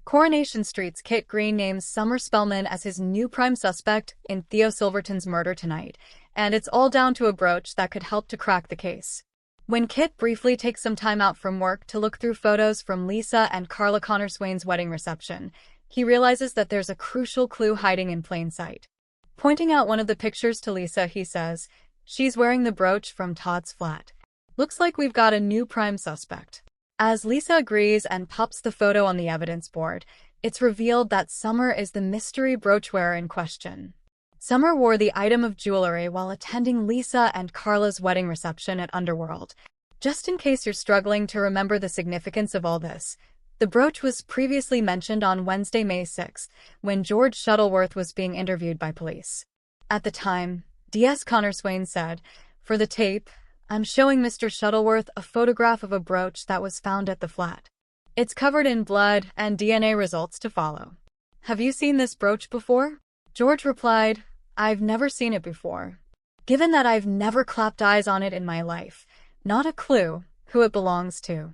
Coronation Street's Kit Green names Summer Spellman as his new prime suspect in Theo Silverton's murder tonight, and it's all down to a brooch that could help to crack the case. When Kit briefly takes some time out from work to look through photos from Lisa and Carla Connor Swain's wedding reception, he realizes that there's a crucial clue hiding in plain sight. Pointing out one of the pictures to Lisa, he says, "She's wearing the brooch from Todd's flat. Looks like we've got a new prime suspect." As Lisa agrees and pops the photo on the evidence board, it's revealed that Summer is the mystery brooch wearer in question. Summer wore the item of jewelry while attending Lisa and Carla's wedding reception at Underworld. Just in case you're struggling to remember the significance of all this, the brooch was previously mentioned on Wednesday, May 6th, when George Shuttleworth was being interviewed by police. At the time, DS Connor Swain said, "For the tape, I'm showing Mr. Shuttleworth a photograph of a brooch that was found at the flat. It's covered in blood and DNA results to follow. Have you seen this brooch before?" George replied, "I've never seen it before. Given that I've never clapped eyes on it in my life, not a clue who it belongs to."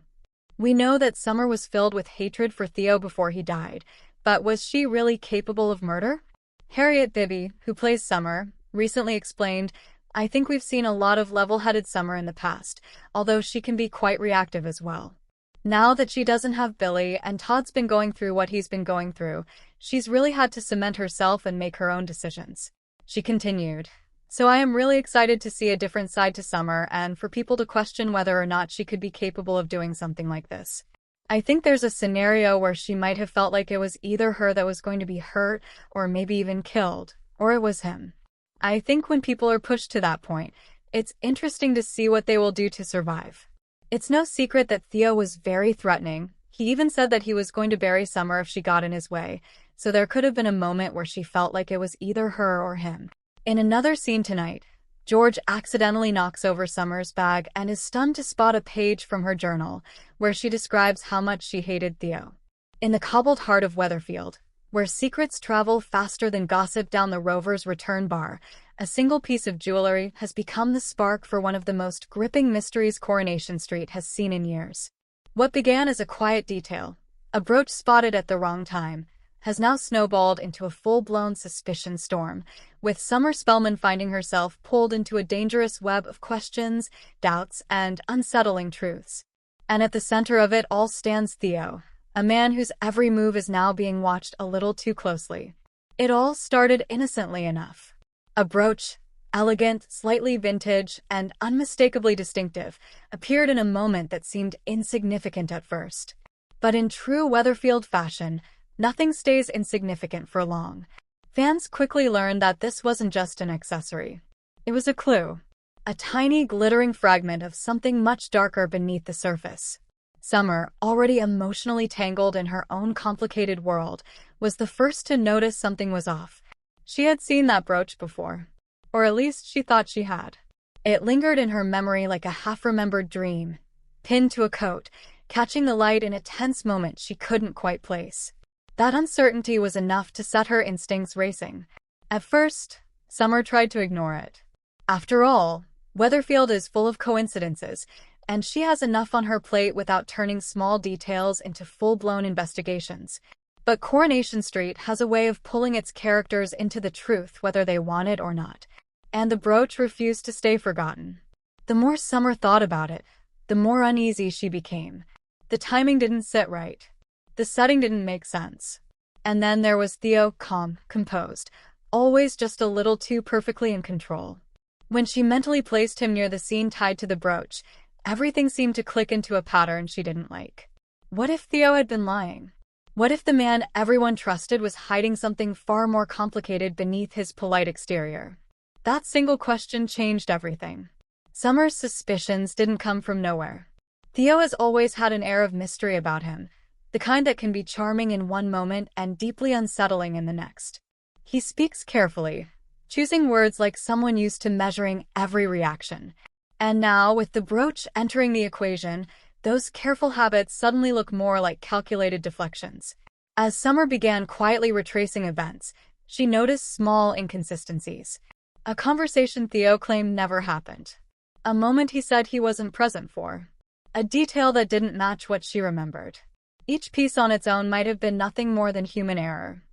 We know that Summer was filled with hatred for Theo before he died, but was she really capable of murder? Harriet Bibby, who plays Summer, recently explained, "I think we've seen a lot of level-headed Summer in the past, although she can be quite reactive as well. Now that she doesn't have Billy and Todd's been going through what he's been going through, she's really had to cement herself and make her own decisions." She continued, "So I am really excited to see a different side to Summer and for people to question whether or not she could be capable of doing something like this. I think there's a scenario where she might have felt like it was either her that was going to be hurt or maybe even killed, or it was him. I think when people are pushed to that point, it's interesting to see what they will do to survive." It's no secret that Theo was very threatening. He even said that he was going to bury Summer if she got in his way, so there could have been a moment where she felt like it was either her or him. In another scene tonight, George accidentally knocks over Summer's bag and is stunned to spot a page from her journal, where she describes how much she hated Theo. In the cobbled heart of Weatherfield, where secrets travel faster than gossip down the Rover's return bar, a single piece of jewelry has become the spark for one of the most gripping mysteries Coronation Street has seen in years. What began as a quiet detail, a brooch spotted at the wrong time, has now snowballed into a full-blown suspicion storm, with Summer Spellman finding herself pulled into a dangerous web of questions, doubts, and unsettling truths. And at the center of it all stands Theo, a man whose every move is now being watched a little too closely. It all started innocently enough. A brooch, elegant, slightly vintage, and unmistakably distinctive, appeared in a moment that seemed insignificant at first. But in true Weatherfield fashion, nothing stays insignificant for long. Fans quickly learned that this wasn't just an accessory. It was a clue. A tiny, glittering fragment of something much darker beneath the surface. Summer, already emotionally tangled in her own complicated world, was the first to notice something was off. She had seen that brooch before. Or at least she thought she had. It lingered in her memory like a half-remembered dream, pinned to a coat, catching the light in a tense moment she couldn't quite place. That uncertainty was enough to set her instincts racing. At first, Summer tried to ignore it. After all, Weatherfield is full of coincidences, and she has enough on her plate without turning small details into full-blown investigations. But Coronation Street has a way of pulling its characters into the truth whether they want it or not, and the brooch refused to stay forgotten. The more Summer thought about it, the more uneasy she became. The timing didn't sit right. The setting didn't make sense. And then there was Theo, calm, composed, always just a little too perfectly in control. When she mentally placed him near the scene tied to the brooch, everything seemed to click into a pattern she didn't like. What if Theo had been lying? What if the man everyone trusted was hiding something far more complicated beneath his polite exterior? That single question changed everything. Summer's suspicions didn't come from nowhere. Theo has always had an air of mystery about him, the kind that can be charming in one moment and deeply unsettling in the next. He speaks carefully, choosing words like someone used to measuring every reaction. And now, with the brooch entering the equation, those careful habits suddenly look more like calculated deflections. As Summer began quietly retracing events, she noticed small inconsistencies. A conversation Theo claimed never happened. A moment he said he wasn't present for. A detail that didn't match what she remembered. Each piece on its own might have been nothing more than human error.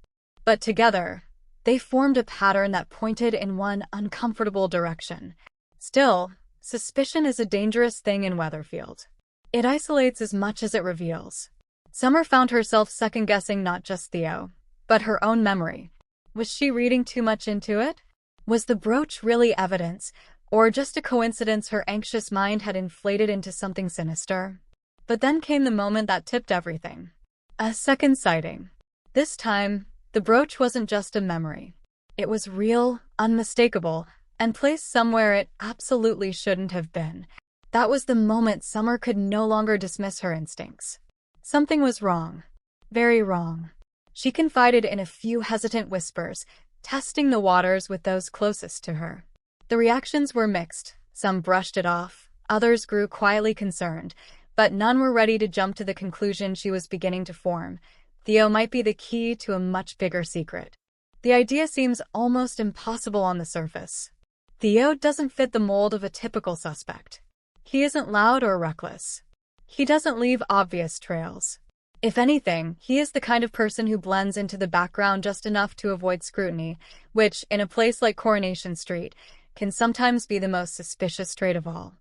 But together, they formed a pattern that pointed in one uncomfortable direction. Still, suspicion is a dangerous thing in Weatherfield. It isolates as much as it reveals. Summer found herself second-guessing not just Theo, but her own memory. Was she reading too much into it? Was the brooch really evidence, or just a coincidence her anxious mind had inflated into something sinister? But then came the moment that tipped everything. A second sighting. This time, the brooch wasn't just a memory. It was real, unmistakable, and placed somewhere it absolutely shouldn't have been. That was the moment Summer could no longer dismiss her instincts. Something was wrong. Very wrong. She confided in a few hesitant whispers, testing the waters with those closest to her. The reactions were mixed. Some brushed it off, others grew quietly concerned, but none were ready to jump to the conclusion she was beginning to form. Theo might be the key to a much bigger secret. The idea seems almost impossible on the surface. Theo doesn't fit the mold of a typical suspect. He isn't loud or reckless. He doesn't leave obvious trails. If anything, he is the kind of person who blends into the background just enough to avoid scrutiny, which, in a place like Coronation Street, can sometimes be the most suspicious trait of all.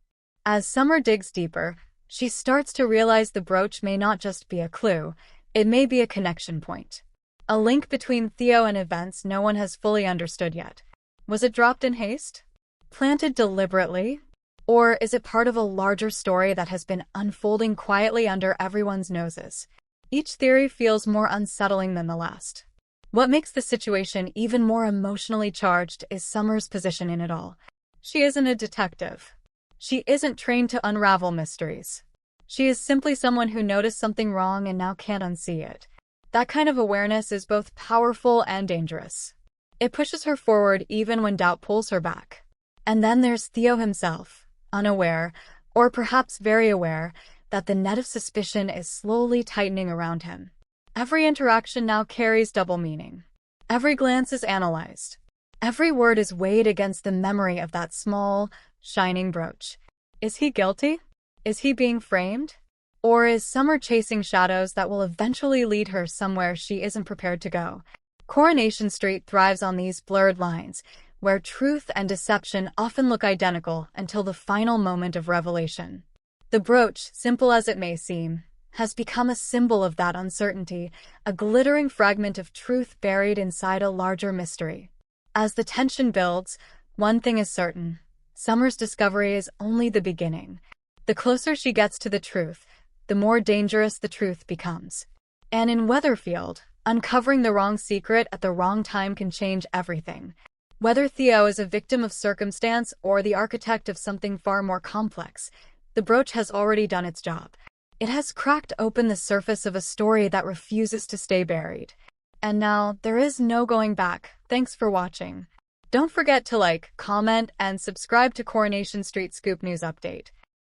As Summer digs deeper, she starts to realize the brooch may not just be a clue, it may be a connection point. A link between Theo and events no one has fully understood yet. Was it dropped in haste? Planted deliberately? Or is it part of a larger story that has been unfolding quietly under everyone's noses? Each theory feels more unsettling than the last. What makes the situation even more emotionally charged is Summer's position in it all. She isn't a detective. She isn't trained to unravel mysteries. She is simply someone who noticed something wrong and now can't unsee it. That kind of awareness is both powerful and dangerous. It pushes her forward even when doubt pulls her back. And then there's Theo himself, unaware, or perhaps very aware, that the net of suspicion is slowly tightening around him. Every interaction now carries double meaning. Every glance is analyzed. Every word is weighed against the memory of that small, shining brooch. Is he guilty? Is he being framed? Or is Summer chasing shadows that will eventually lead her somewhere she isn't prepared to go? Coronation Street thrives on these blurred lines, where truth and deception often look identical until the final moment of revelation. The brooch, simple as it may seem, has become a symbol of that uncertainty, a glittering fragment of truth buried inside a larger mystery. As the tension builds, one thing is certain: Summer's discovery is only the beginning. The closer she gets to the truth, the more dangerous the truth becomes. And in Weatherfield, uncovering the wrong secret at the wrong time can change everything. Whether Theo is a victim of circumstance or the architect of something far more complex, the brooch has already done its job. It has cracked open the surface of a story that refuses to stay buried. And now, there is no going back. Thanks for watching. Don't forget to like, comment, and subscribe to Coronation Street Scoop News Update.